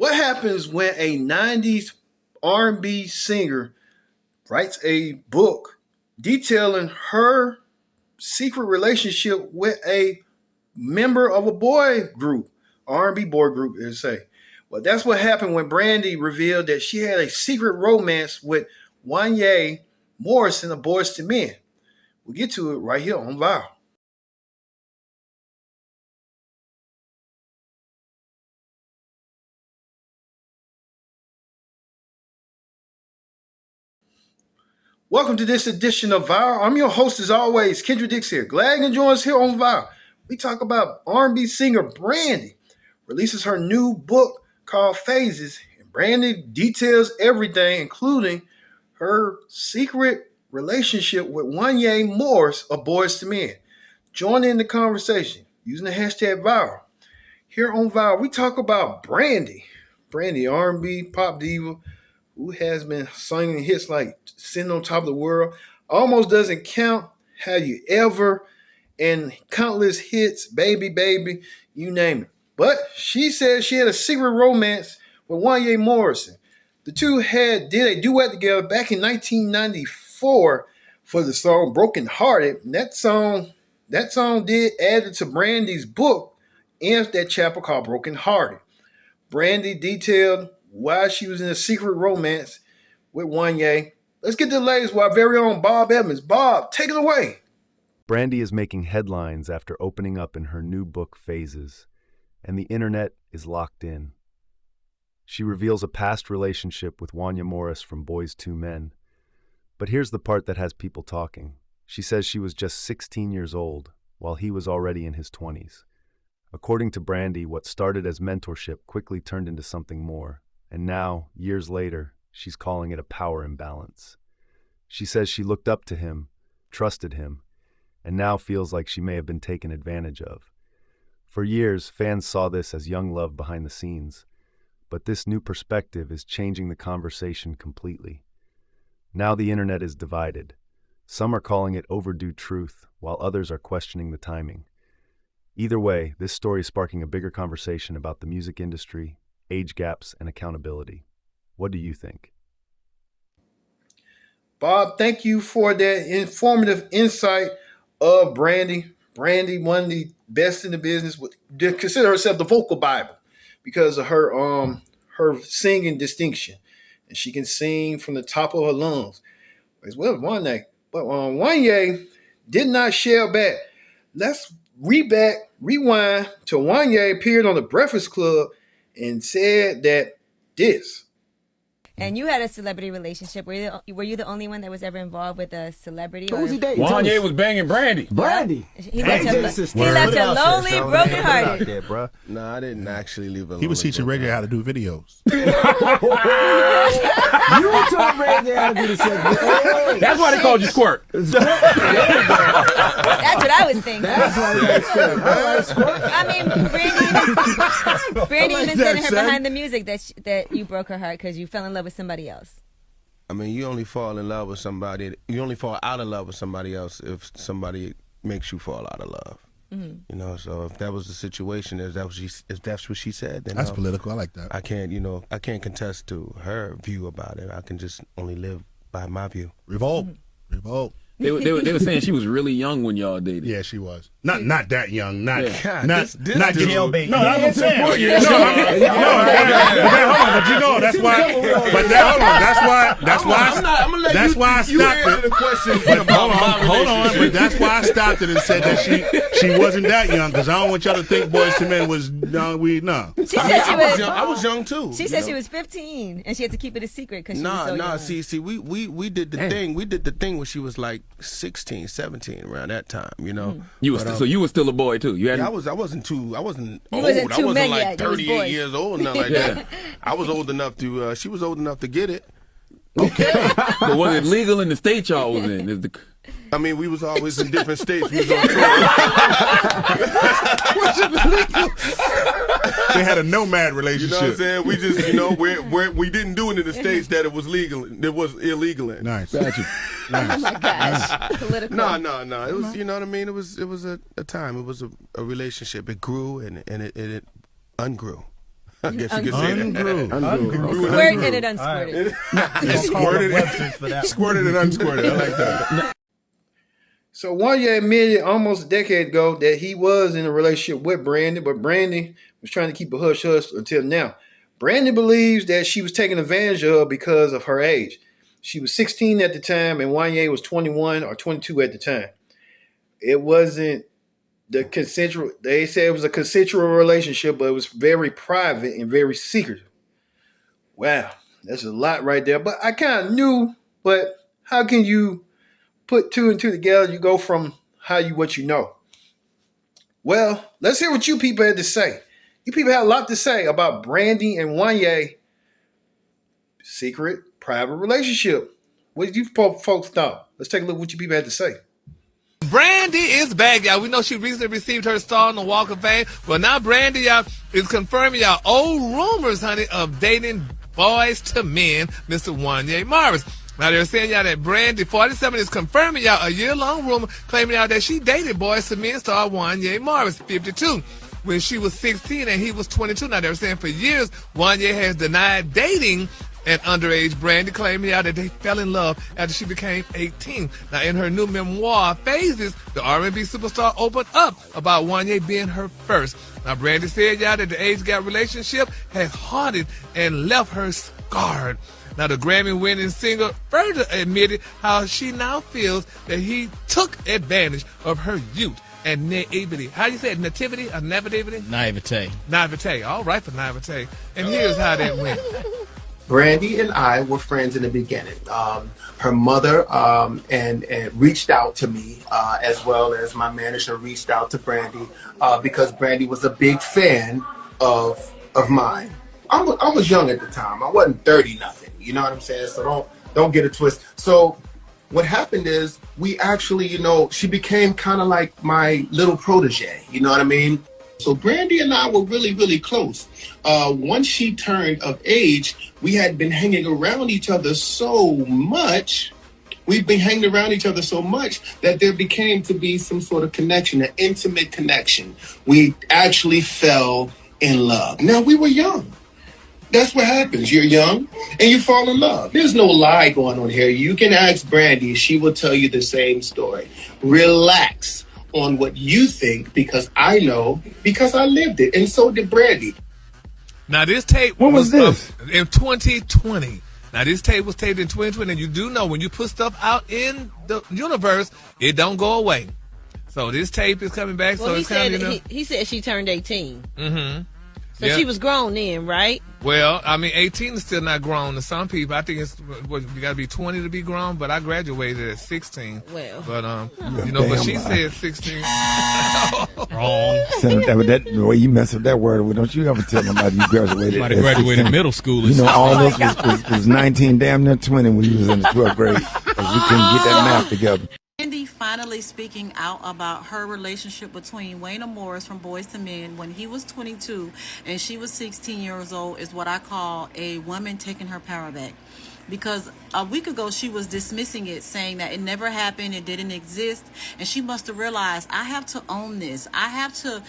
What happens when a 90s R&B singer writes a book detailing her secret relationship with a member of a boy group, R&B boy group, they say? Well, that's what happened when Brandy revealed that she had a secret romance with Wanya Morris in the Boys to Men. We'll get to it right here on Viral. Welcome to this edition of Viral. I'm your host, as always, Kendra Dix here. Glad you can join us here on Viral. We talk about R&B singer Brandy releases her new book called Phases, and Brandy details everything, including her secret relationship with Wanya Morris of Boys to Men. Join in the conversation using the hashtag Viral. Here on Viral, we talk about Brandy, R&B pop diva, who has been singing hits like Sitting on Top of the World, Almost Doesn't Count, Have You Ever, and countless hits, Baby, Baby, you name it. But she said she had a secret romance with Wanya Morrison. The two did a duet together back in 1994 for the song Broken Hearted. And that song did add to Brandy's book in that chapter called Broken Hearted. Brandy detailed why she was in a secret romance with Wanya. Let's get to the latest with our very own Bob Evans. Bob, take it away. Brandy is making headlines after opening up in her new book, Phases, and the internet is locked in. She reveals a past relationship with Wanya Morris from Boys to Men. But here's the part that has people talking. She says she was just 16 years old, while he was already in his 20s. According to Brandy, what started as mentorship quickly turned into something more. And now, years later, she's calling it a power imbalance. She says she looked up to him, trusted him, and now feels like she may have been taken advantage of. For years, fans saw this as young love behind the scenes, but this new perspective is changing the conversation completely. Now the internet is divided. Some are calling it overdue truth, while others are questioning the timing. Either way, this story is sparking a bigger conversation about the music industry, age gaps, and accountability. What do you think? Bob, thank you for that informative insight of Brandy. Brandy, one of the best in the business, would consider herself the vocal Bible because of her singing distinction. And she can sing from the top of her lungs, as well as Wanya. But Wanya did not share back. Let's rewind to Wanya appeared on the Breakfast Club and said that this. And you had a celebrity relationship. Were you the only one that was ever involved with a celebrity? Who was he dating? Wanya was banging Brandy. Brandy. He left her lonely, brokenhearted. No, I didn't actually leave her. He was teaching Ray how to do videos. You told Ray how to do the segment. That's why they called you Squirt. That's what I was thinking. That's why you Squirt. I mean, Brandy even said in her behind the music that you broke her heart because you fell in love with somebody else. I mean, you only fall in love with somebody. You only fall out of love with somebody else if somebody makes you fall out of love. Mm-hmm. You know, so if that was the situation, if that's what she said, then that's political. I like that. I can't contest to her view about it. I can just only live by my view. Revolt. Mm-hmm. Revolt. They were saying she was really young when y'all dated. Yeah, she was. Not that young. Not God, not jailbait. No, that's what I'm saying. Hold on, but you know that's why. But hold on, that's why I stopped it. But hold on, but that's why I stopped it and said that she wasn't that young because I don't want y'all to think Boys to Men was no. She said I was young too. She said she was 15 and she had to keep it a secret because she was so young. See, we did the thing. We did the thing when she was like 16, 17, around that time. You know, so you were still a boy too. I wasn't old. I wasn't yet. like 38 years old, nothing like that. I was old enough to. She was old enough to get it. Okay, but was it legal in the state y'all was in? I mean, we was always in different states. We was on tour. They had a nomad relationship. You know what I'm saying? We just, we didn't do it in the states that it was legal. It was illegal in. Nice. Nice. Oh my gosh. Political. No. It was, you know what I mean? It was a time. It was a relationship. It grew and it ungrew. I guess you could say that. Ungrew. Squirted and unsquirted. Squirted and unsquirted. I like that. So Wanya admitted almost a decade ago that he was in a relationship with Brandy, but Brandy was trying to keep a hush-hush until now. Brandy believes that she was taken advantage of because of her age. She was 16 at the time, and Wanya was 21 or 22 at the time. It wasn't the consensual. They said it was a consensual relationship, but it was very private and very secretive. Wow, that's a lot right there. But I kind of knew, but how can you put two and two together? You go from what you know. Well, let's hear what you people had to say. You people had a lot to say about Brandy and Wanya secret private relationship. What did you folks thought? Let's take a look at what you people had to say. Brandy is back, y'all. We know she recently received her star on the Walk of Fame. Well, now Brandy, y'all, is confirming y'all old rumors, honey, of dating boys to men, Mr. Wanya Morris. Now they're saying y'all that Brandy 47 is confirming y'all a year-long rumor claiming y'all that she dated boys to men star Wanya Morris 52 when she was 16 and he was 22. Now they're saying for years Wanya has denied dating an underage Brandy, claiming y'all that they fell in love after she became 18. Now in her new memoir Phases, the R&B superstar opened up about Wanya being her first. Now Brandy said y'all that the age gap relationship has haunted and left her scarred. Now, the Grammy-winning singer further admitted how she now feels that he took advantage of her youth and naivety. How you say it? Nativity or naivety? Naivete. Naivete. All right for naivete. And here's how that went. Brandy and I were friends in the beginning. Her mother and reached out to me, as well as my manager reached out to Brandy because Brandy was a big fan of mine. I was young at the time. I wasn't 30 nothing. You know what I'm saying? So don't get it twisted. So what happened is we actually, she became kind of like my little protege. You know what I mean? So Brandy and I were really, really close. Once she turned of age, we had been hanging around each other so much. We've been hanging around each other so much that there became to be some sort of connection, an intimate connection. We actually fell in love. Now, we were young. That's what happens. You're young and you fall in love. There's no lie going on here. You can ask Brandy. She will tell you the same story. Relax on what you think because I know, because I lived it. And so did Brandy. Now, this tape was this? In 2020. Now, this tape was taped in 2020. And you do know when you put stuff out in the universe, it don't go away. So this tape is coming back. Well, so he it's kind said of, he said she turned 18. Mm-hmm. So she was grown then, right? Well, I mean, 18 is still not grown to some people. I think you got to be 20 to be grown, but I graduated at 16. Well. But, but she said 16. Wrong. The way you mess up that word, don't you ever tell nobody you graduated. Somebody graduated middle school. All this was 19, damn near 20 when you was in the 12th grade. Because we couldn't get that math together. Brandy finally speaking out about her relationship between Wanya Morris from Boyz II Men when he was 22 and she was 16 years old is what I call a woman taking her power back. Because a week ago she was dismissing it, saying that it never happened, it didn't exist, and she must have realized, I have to own this. I have to,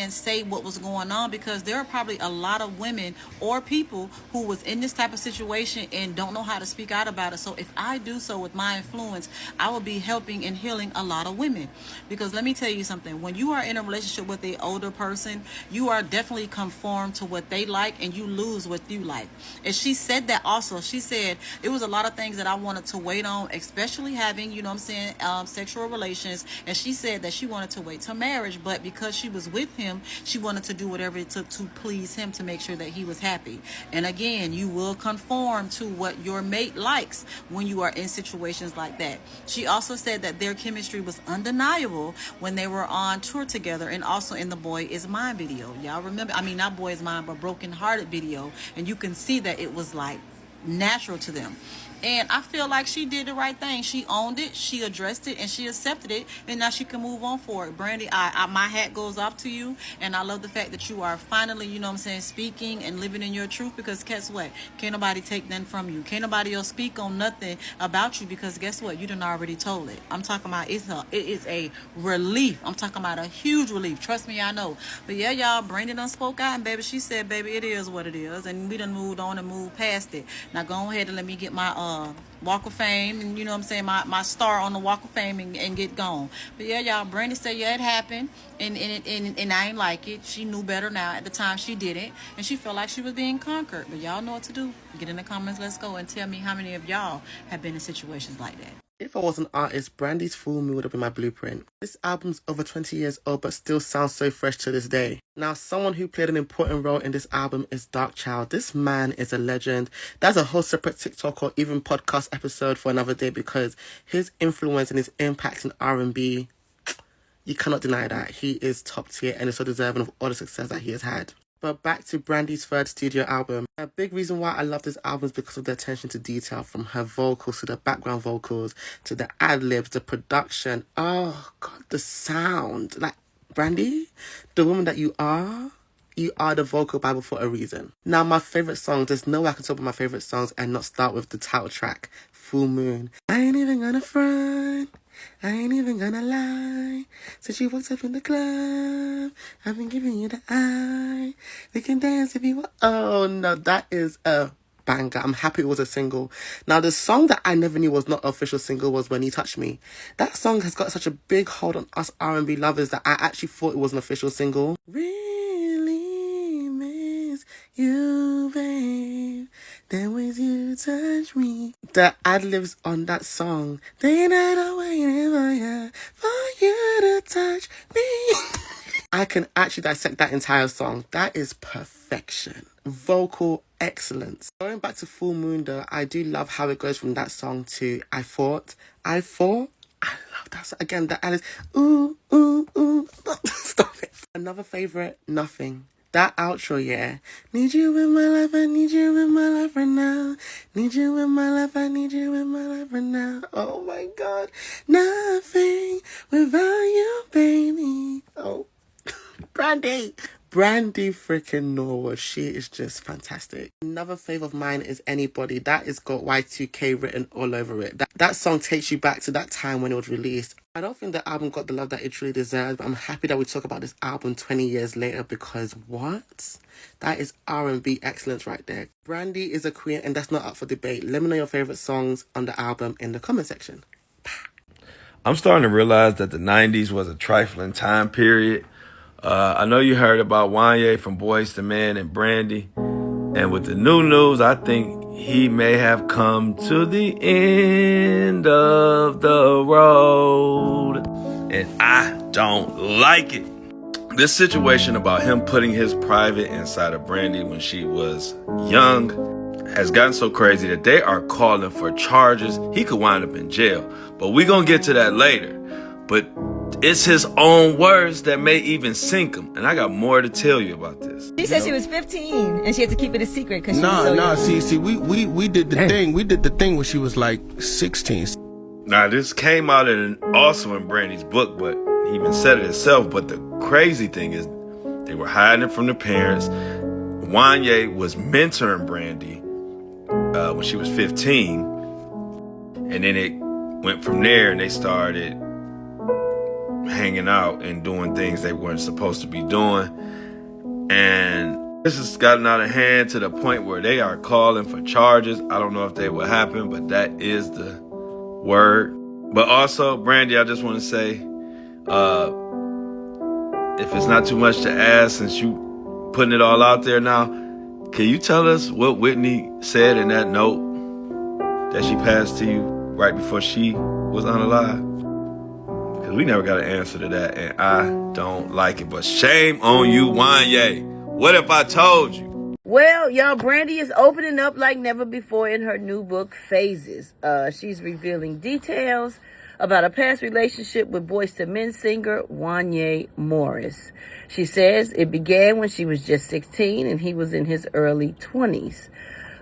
say what was going on, because there are probably a lot of women or people who was in this type of situation and don't know how to speak out about it. So if I do so with my influence, I will be helping and healing a lot of women. Because let me tell you something, when you are in a relationship with an older person, you are definitely conformed to what they like and you lose what you like. And she said that also. She said it was a lot of things that I wanted to wait on, especially having, sexual relations. And she said that she wanted to wait till marriage, but because she was with him, she wanted to do whatever it took to please him, to make sure that he was happy. And again, you will conform to what your mate likes when you are in situations like that. She also said that their chemistry was undeniable when they were on tour together, and also in the Boy Is Mine video. Y'all remember, not Boy Is Mine, but Broken Hearted video. And you can see that it was like, natural to them. And I feel like she did the right thing. She owned it, she addressed it, and she accepted it, and now she can move on for it. Brandy, my hat goes off to you, and I love the fact that you are finally, you know what I'm saying, speaking and living in your truth, because guess what? Can't nobody take nothing from you. Can't nobody else speak on nothing about you, because guess what? You done already told it. I'm talking about it is a relief. I'm talking about a huge relief. Trust me, I know. But yeah, y'all, Brandy done spoke out, and baby, she said, baby, it is what it is, and we done moved on and moved past it. Now go ahead and let me get my Walk of Fame, and you know what I'm saying, my star on the Walk of Fame, and get gone. But yeah, y'all, Brandy said, yeah, it happened, and I ain't like it. She knew better now. At the time, she didn't, and she felt like she was being conquered. But y'all know what to do. Get in the comments, let's go, and tell me how many of y'all have been in situations like that. If I was an artist, Brandy's Full Moon would have been my blueprint. This album's over 20 years old but still sounds so fresh to this day. Now, someone who played an important role in this album is Darkchild. This man is a legend. That's a whole separate TikTok or even podcast episode for another day, because his influence and his impact in R&B, you cannot deny that. He is top tier and is so deserving of all the success that he has had. But back to Brandy's third studio album. A big reason why I love this album is because of the attention to detail, from her vocals to the background vocals to the ad-libs, the production. Oh, God, the sound. Like, Brandy, the woman that you are the vocal Bible for a reason. Now, my favourite songs, there's no way I can talk about my favourite songs and not start with the title track, Full Moon. I ain't even gonna front. I ain't even gonna lie. Since you walked up in the club, I've been giving you the eye. We can dance if you want. Oh no, that is a banger. I'm happy it was a single. Now, the song that I never knew was not an official single was When You Touch Me. That song has got such a big hold on us R&B lovers that I actually thought it was an official single. Really miss you, babe. Then when you touch me. The ad-libs on that song. They not waiting for you to touch me. I can actually dissect that entire song. That is perfection. Vocal excellence. Going back to Full Moon though, I do love how it goes from that song to I Thought. I love that song. Again, the ad-libs. Ooh, ooh, ooh. Stop it. Another favourite, Nothing. That outro, yeah. Need you in my life, I need you in my life right now. Need you in my life, I need you in my life right now. Oh my God. Nothing without you, baby. Oh, Brandy freaking Norwood. She is just fantastic. Another favourite of mine is Anybody. That has got Y2K written all over it. That song takes you back to that time when it was released. I don't think the album got the love that it truly deserves, but I'm happy that we talk about this album 20 years later, because what? That is R&B excellence right there. Brandy is a queen, and that's not up for debate. Let me know your favourite songs on the album in the comment section. I'm starting to realize that the 90s was a trifling time period. I know you heard about Wanya from Boyz II Men and Brandy. And with the new news, I think he may have come to the end of the road. And I don't like it. This situation about him putting his private inside of Brandy when she was young has gotten so crazy that they are calling for charges. He could wind up in jail. But we're going to get to that later. But it's his own words that may even sink him. And I got more to tell you about this. She said she was 15 and she had to keep it a secret because she was so young. See, we did the thing. We did the thing when she was like 16. Now, this came out also in Brandy's book, but he even said it himself. But the crazy thing is they were hiding it from the parents. Wanya was mentoring Brandy when she was 15. And then it went from there and they started hanging out and doing things they weren't supposed to be doing. And this has gotten out of hand to the point where they are calling for charges. I don't know if they will happen, but that is the word. But also, Brandy, I just want to say, if it's not too much to ask, since you putting it all out there now, can you tell us what Whitney said in that note that she passed to you right before she was unalive? Because we never got an answer to that, and I don't like it. But shame on you, Wanya. What if I told you? Well, y'all, Brandy is opening up like never before in her new book, Phases. She's revealing details about a past relationship with Boyz II Men singer Wanya Morris. She says it began when she was just 16 and he was in his early 20s.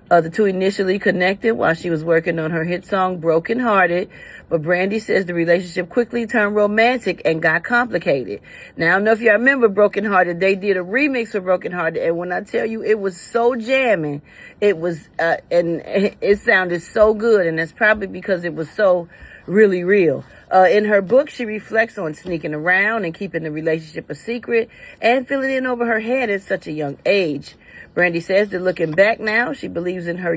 The two initially connected while she was working on her hit song Broken Hearted, but Brandy says the relationship quickly turned romantic and got complicated. Now, I don't know if y'all remember Broken Hearted. They did a remix for Broken Hearted, and when I tell you it was so jamming, it was, and it sounded so good, and that's probably because it was so really real. In her book, she reflects on sneaking around and keeping the relationship a secret and filling in over her head at such a young age. Brandy says that looking back now, she believes in her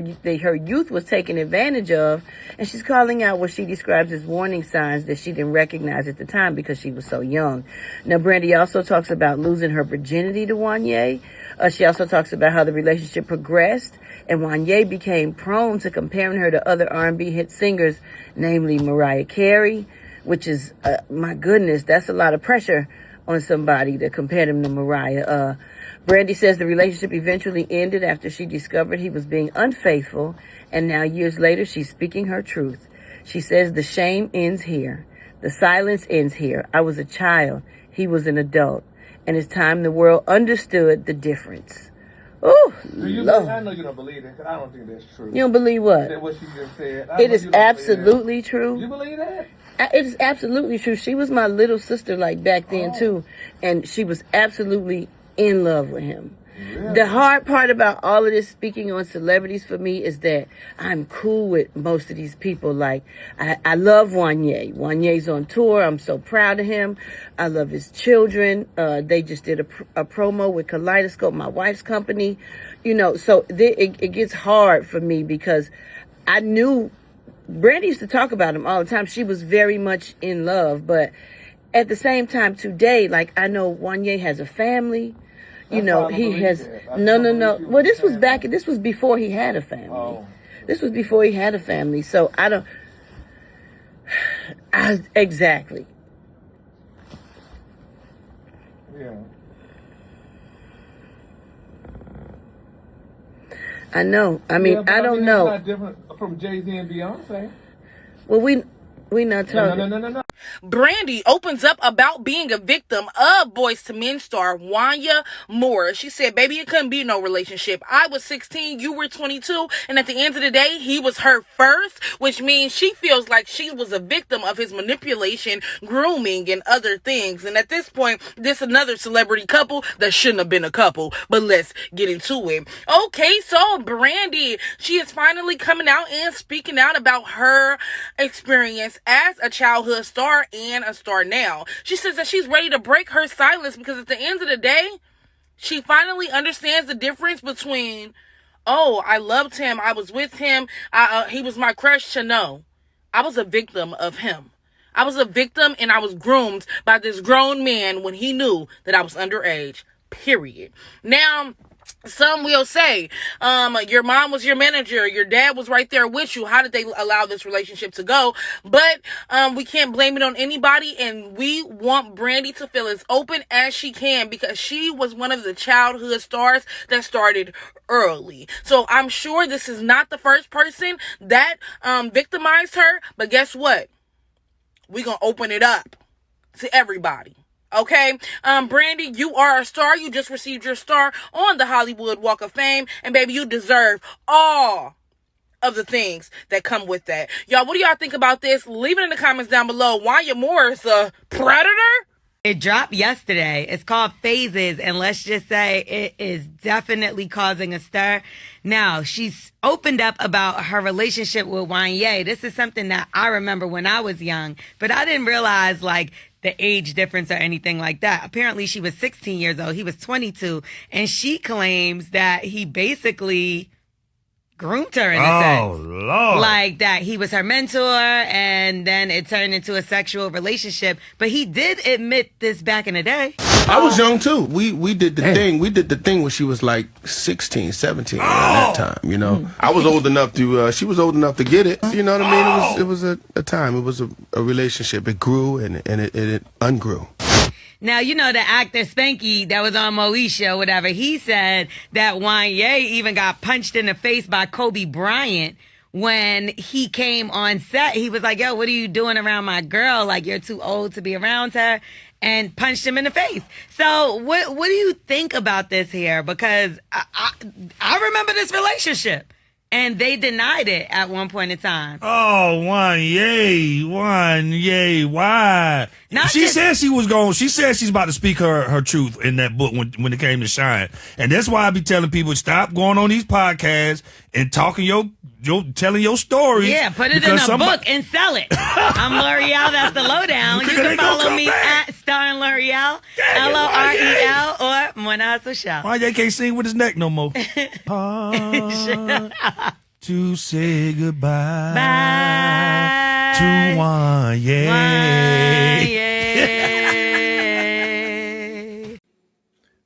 youth was taken advantage of, and she's calling out what she describes as warning signs that she didn't recognize at the time because she was so young. Now, Brandy also talks about losing her virginity to Wanya. She also talks about how the relationship progressed, and Wanya became prone to comparing her to other R&B hit singers, namely Mariah Carey, which is, my goodness, that's a lot of pressure on somebody to compare them to Mariah. Brandy says the relationship eventually ended after she discovered he was being unfaithful, and now years later she's speaking her truth. She says the shame ends here. The silence ends here. I was a child. He was an adult. And it's time the world understood the difference. Oh, I know you don't believe that, because I don't think that's true. You don't believe what? That what she just said. It is absolutely true. You believe that? It is absolutely true. She was my little sister like back then too, and she was absolutely in love with him. Really? The hard part about all of this speaking on celebrities for me is that I'm cool with most of these people. Like, I love Wanya. Wanya's on tour. I'm so proud of him. I love his children. They just did a promo with Kaleidoscope, my wife's company. You know, so it gets hard for me because I knew Brandy used to talk about him all the time. She was very much in love, but at the same time today, like, I know Wanya has a family. You know, he has no. Well, this was before he had a family. Oh. This was before he had a family. So exactly. Yeah. I know. I mean, I don't know. It's not different from Jay-Z and Beyonce. Well, we not talking. No. Brandy opens up about being a victim of Boyz II Men star Wanya Morris. She said, baby, it couldn't be no relationship. I was 16, you were 22, and at the end of the day, he was her first, which means she feels like she was a victim of his manipulation, grooming, and other things. And at this point, this another celebrity couple that shouldn't have been a couple, but let's get into it. Okay, so Brandy, she is finally coming out and speaking out about her experience as a childhood star and a star now. She says that she's ready to break her silence because at the end of the day, she finally understands the difference between, oh, I loved him, I was with him, he was my crush, to no, I was a victim of him. I was a victim and I was groomed by this grown man when he knew that I was underage, period. Now, some will say, your mom was your manager, your dad was right there with you. How did they allow this relationship to go? But we can't blame it on anybody, and we want Brandy to feel as open as she can because she was one of the childhood stars that started early. So I'm sure this is not the first person that victimized her, but guess what? We're going to open it up to everybody. Okay, Brandy, you are a star. You just received your star on the Hollywood Walk of Fame, and baby, you deserve all of the things that come with that. Y'all, what do y'all think about this? Leave it in the comments down below. Wanya Morris, a predator? It dropped yesterday. It's called Phases, and let's just say it is definitely causing a stir. Now, she's opened up about her relationship with Wanya. This is something that I remember when I was young, but I didn't realize, like, the age difference or anything like that. Apparently, she was 16 years old. He was 22, and she claims that he basically groomed her in a sense. Oh, Lord. Like that he was her mentor and then it turned into a sexual relationship. But he did admit this back in the day. I was young too. We did the thing. We did the thing when she was like 16, 17 around that time, you know. I was old enough to, she was old enough to get it. You know what I mean? It was a time. It was a relationship. It grew and it ungrew. Now, you know, the actor Spanky that was on Moesha or whatever, he said that Wanya even got punched in the face by Kobe Bryant when he came on set. He was like, yo, what are you doing around my girl? Like, you're too old to be around her. And punched him in the face. So what do you think about this here? Because I remember this relationship. And they denied it at one point in time. Oh, Wanya, why? She said she was going. She said she's about to speak her truth in that book when it came to Shine, and that's why I be telling people stop going on these podcasts and talking telling your stories. Yeah, put it in a book and sell it. I'm L'Oreal. That's the lowdown. You can follow me at Star and L'Oreal, LOREL, or Mona Social. Wanya can't sing with his neck no more. To say goodbye to Wanya.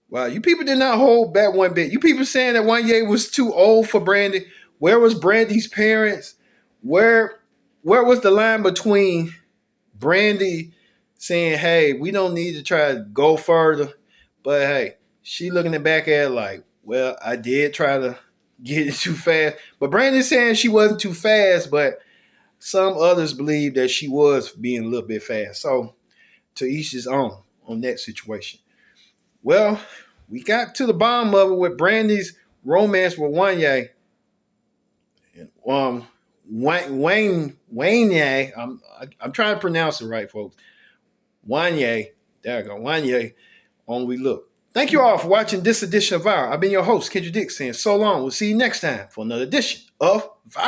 Wow, you people did not hold back one bit. You people saying that Wanya was too old for Brandy. Where was Brandy's parents? Where was the line between Brandy saying, hey, we don't need to try to go further, but hey, she looking back at it like, well, I did try to get it too fast. But Brandy's saying she wasn't too fast, but some others believe that she was being a little bit fast. So to each his own on that situation. Well, we got to the bottom of it with Brandy's romance with Wanya. Wanya, I'm trying to pronounce it right, folks. Wanya, there I go. Wanya on We Look. Thank you all for watching this edition of Viral. I've been your host, Kendra Dick, saying so long. We'll see you next time for another edition of Viral.